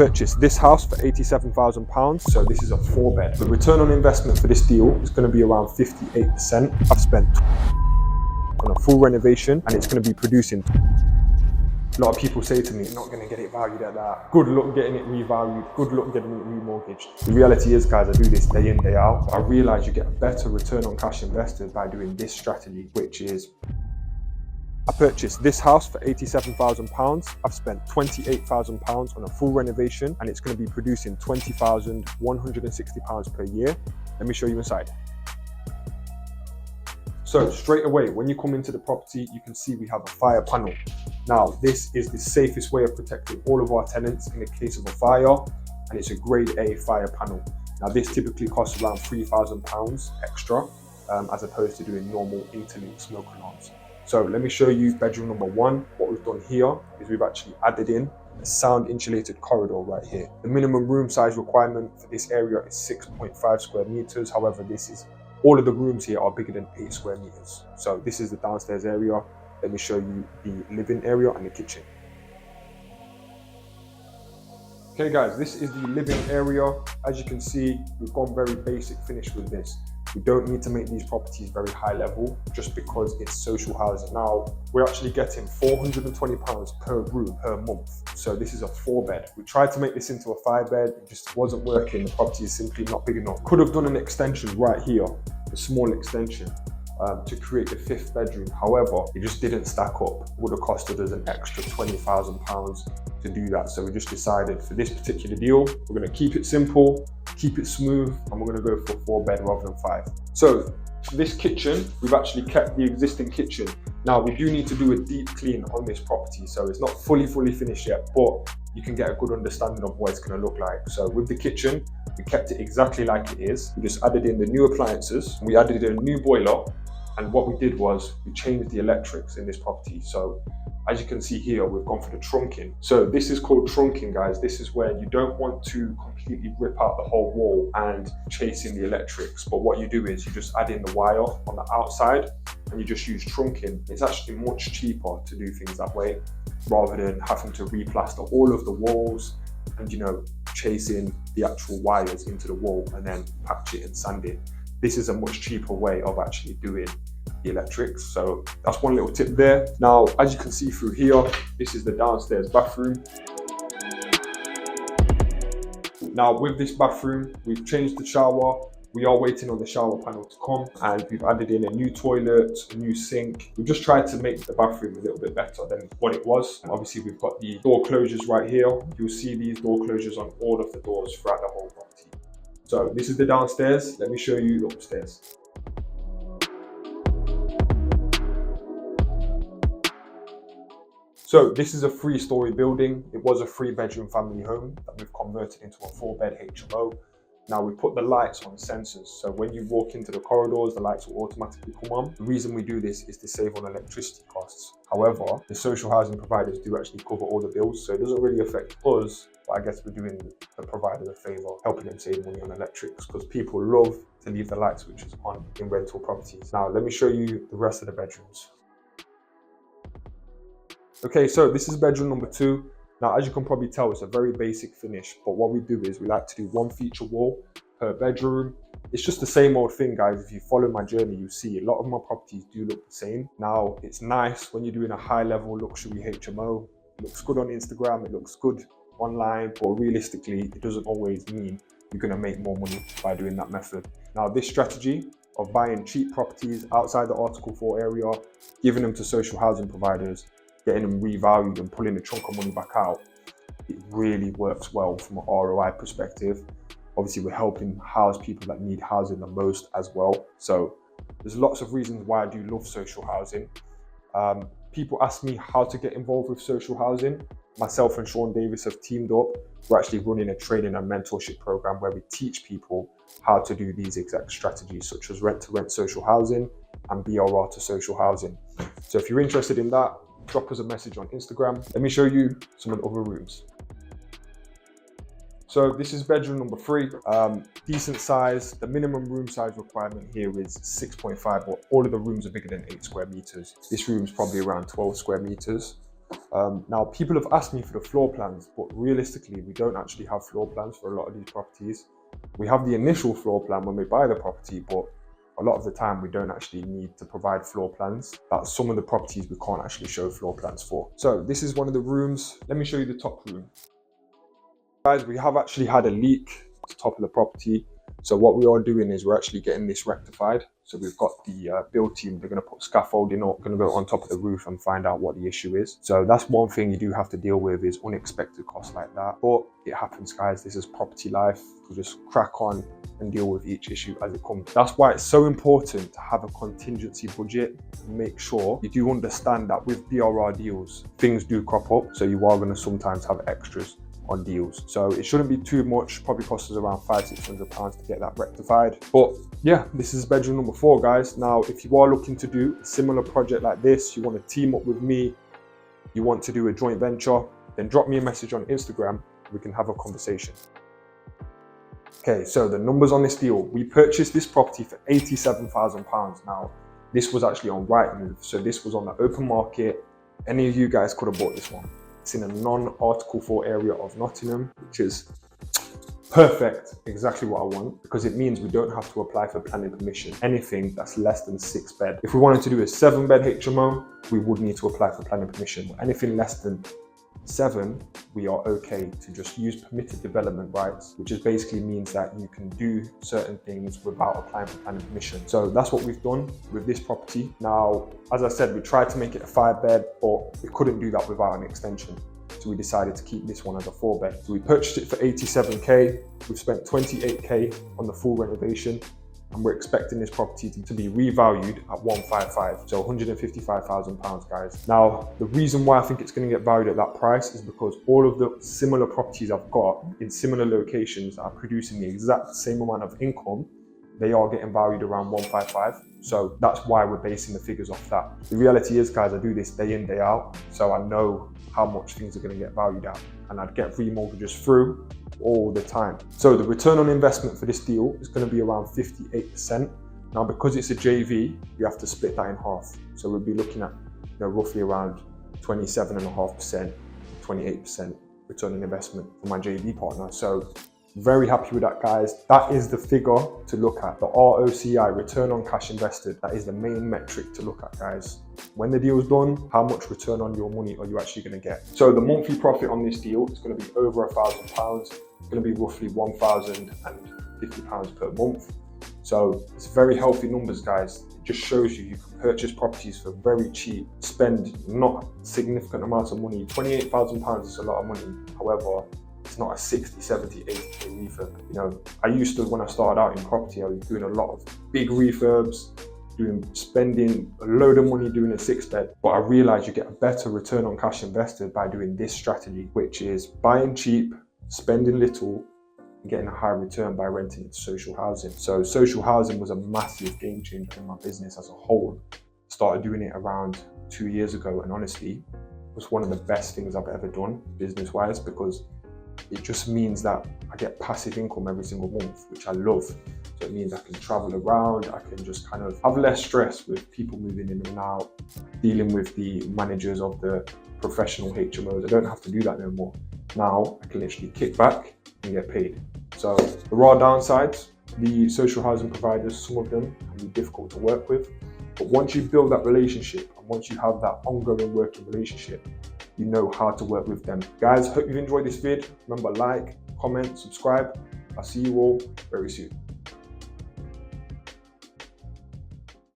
Purchased this house for £87,000, so this is a 4-bed. The return on investment for this deal is going to be around 58%. I've spent on a full renovation and it's going to be producing. A lot of people say to me, you're not going to get it valued at that. Good luck getting it revalued. Good luck getting it remortgaged. The reality is, guys, I do this day in, day out. I realize you get a better return on cash invested by doing this strategy, which is I purchased this house for £87,000. I've spent £28,000 on a full renovation and it's going to be producing £20,160 per year. Let me show you inside. So straight away, when you come into the property, you can see we have a fire panel. Now, this is the safest way of protecting all of our tenants in the case of a fire, and it's a grade A fire panel. Now, this typically costs around £3,000 extra, as opposed to doing normal interlinked smoke alarms. So let me show you bedroom number 1. What we've done here is we've actually added in a sound insulated corridor right here. The minimum room size requirement for this area is 6.5 square meters. However, all of the rooms here are bigger than 8 square meters. So this is the downstairs area. Let me show you the living area and the kitchen. Okay guys, this is the living area. As you can see, we've gone very basic finish with this. We don't need to make these properties very high level just because it's social housing. Now, we're actually getting £420 per room per month. So this is a 4-bed. We tried to make this into a 5-bed, it just wasn't working. The property is simply not big enough. Could have done an extension right here, a small extension, to create the 5th bedroom. However, it just didn't stack up. It would have costed us an extra £20,000 to do that. So we just decided for this particular deal, we're going to keep it simple, keep it smooth, and we're going to go for a 4-bed rather than 5. So for this kitchen, we've actually kept the existing kitchen. Now we do need to do a deep clean on this property, so it's not fully finished yet, but you can get a good understanding of what it's going to look like. So with the kitchen, we kept it exactly like it is. We just added in the new appliances, we added in a new boiler, and what we did was we changed the electrics in this property. So as you can see here, we've gone for the trunking. So this is called trunking, guys. This is where you don't want to completely rip out the whole wall and chase in the electrics. But what you do is you just add in the wire on the outside and you just use trunking. It's actually much cheaper to do things that way rather than having to replaster all of the walls and, chase in the actual wires into the wall and then patch it and sand it. This is a much cheaper way of actually doing the electrics. So that's one little tip there. Now, as you can see through here, this is the downstairs bathroom. Now with this bathroom, we've changed the shower. We are waiting on the shower panel to come, and we've added in a new toilet, a new sink. We've just tried to make the bathroom a little bit better than what it was. And obviously we've got the door closures right here. You'll see these door closures on all of the doors throughout the whole property. So this is the downstairs. Let me show you the upstairs. So this is a 3-story building. It was a 3-bedroom family home that we've converted into a 4-bed HMO. Now we put the lights on sensors. So when you walk into the corridors, the lights will automatically come on. The reason we do this is to save on electricity costs. However, the social housing providers do actually cover all the bills. So it doesn't really affect us, but I guess we're doing the providers a favor, helping them save money on electrics because people love to leave the light switches on in rental properties. Now let me show you the rest of the bedrooms. Okay, so this is bedroom number 2. Now, as you can probably tell, it's a very basic finish, but what we do is we like to do 1 feature wall per bedroom. It's just the same old thing, guys. If you follow my journey, you see a lot of my properties do look the same. Now, it's nice when you're doing a high-level luxury HMO. It looks good on Instagram, it looks good online, but realistically, it doesn't always mean you're gonna make more money by doing that method. Now, this strategy of buying cheap properties outside the Article 4 area, giving them to social housing providers, getting them revalued and pulling a chunk of money back out, it really works well from an ROI perspective. Obviously, we're helping house people that need housing the most as well. So there's lots of reasons why I do love social housing. People ask me how to get involved with social housing. Myself and Sean Davis have teamed up. We're actually running a training and mentorship program where we teach people how to do these exact strategies, such as rent-to-rent social housing and BRR to social housing. So if you're interested in that, drop us a message on Instagram. Let me show you some of the other rooms. So this is bedroom number 3, decent size. The minimum room size requirement here is 6.5, but all of the rooms are bigger than 8 square meters. This room is probably around 12 square meters. Now, people have asked me for the floor plans, but realistically, we don't actually have floor plans for a lot of these properties. We have the initial floor plan when we buy the property, but a lot of the time we don't actually need to provide floor plans. That's some of the properties we can't actually show floor plans for. So this is one of the rooms. Let me show you the top room. Guys, we have actually had a leak at the top of the property. So what we are doing is we're actually getting this rectified. So we've got the build team, they're going to put scaffolding up, going to go on top of the roof and find out what the issue is. So that's one thing you do have to deal with, is unexpected costs like that. But it happens, guys. This is property life. We'll just crack on and deal with each issue as it comes. That's why it's so important to have a contingency budget. Make sure you do understand that with BRR deals, things do crop up. So you are going to sometimes have extras on deals. So it shouldn't be too much, probably costs us around £500–600 to get that rectified. But yeah, this is bedroom number 4, guys. Now, if you are looking to do a similar project like this, you want to team up with me, you want to do a joint venture, then drop me a message on Instagram, we can have a conversation. Okay, so the numbers on this deal, we purchased this property for £87,000. Now, this was actually on Rightmove, so this was on the open market. Any of you guys could have bought this one. It's in a non-Article 4 area of Nottingham, which is perfect, exactly what I want, because it means we don't have to apply for planning permission. Anything that's less than 6 bed. If we wanted to do a 7-bed HMO, we would need to apply for planning permission. But anything less than 7, we are okay to just use permitted development rights, which is basically means that you can do certain things without applying for planning permission. So that's what we've done with this property. Now, as I said, we tried to make it a 5-bed, but we couldn't do that without an extension. So we decided to keep this one as a 4-bed. So we purchased it for 87k. We've spent 28k on the full renovation, and we're expecting this property to be revalued at 155, so £155,000, guys. Now, the reason why I think it's going to get valued at that price is because all of the similar properties I've got in similar locations that are producing the exact same amount of income, they are getting valued around 155. So that's why we're basing the figures off that. The reality is, guys, I do this day in, day out, so I know how much things are going to get valued at, and I'd get remortgages through all the time. So the return on investment for this deal is going to be around 58%. Now, because it's a JV, you have to split that in half. So we'll be looking at, roughly around 27.5%, 28% return on investment for my JV partner. So very happy with that, guys. That is the figure to look at. The ROCI, return on cash invested, that is the main metric to look at, guys. When the deal's done, how much return on your money are you actually going to get? So the monthly profit on this deal is going to be over £1,000. It's going to be roughly £1,050 per month. So it's very healthy numbers, guys. It just shows you can purchase properties for very cheap, spend not significant amounts of money. £28,000 is a lot of money. However, it's not a 60, 70, 80k refurb. I used to, when I started out in property, I was doing a lot of big refurbs, spending a load of money doing a 6-bed. But I realized you get a better return on cash invested by doing this strategy, which is buying cheap, spending little, and getting a high return by renting into social housing. So social housing was a massive game changer in my business as a whole. Started doing it around 2 years ago, and honestly, it was one of the best things I've ever done business-wise, because it just means that I get passive income every single month, which I love. So it means I can travel around, I can just kind of have less stress with people moving in and out, dealing with the managers of the professional HMOs. I don't have to do that no more. Now I can literally kick back and get paid. So there are downsides. The social housing providers, some of them can be difficult to work with. But once you build that relationship, and once you have that ongoing working relationship, you know how to work with them. Guys, hope you've enjoyed this vid. Remember, like, comment, subscribe. I'll see you all very soon.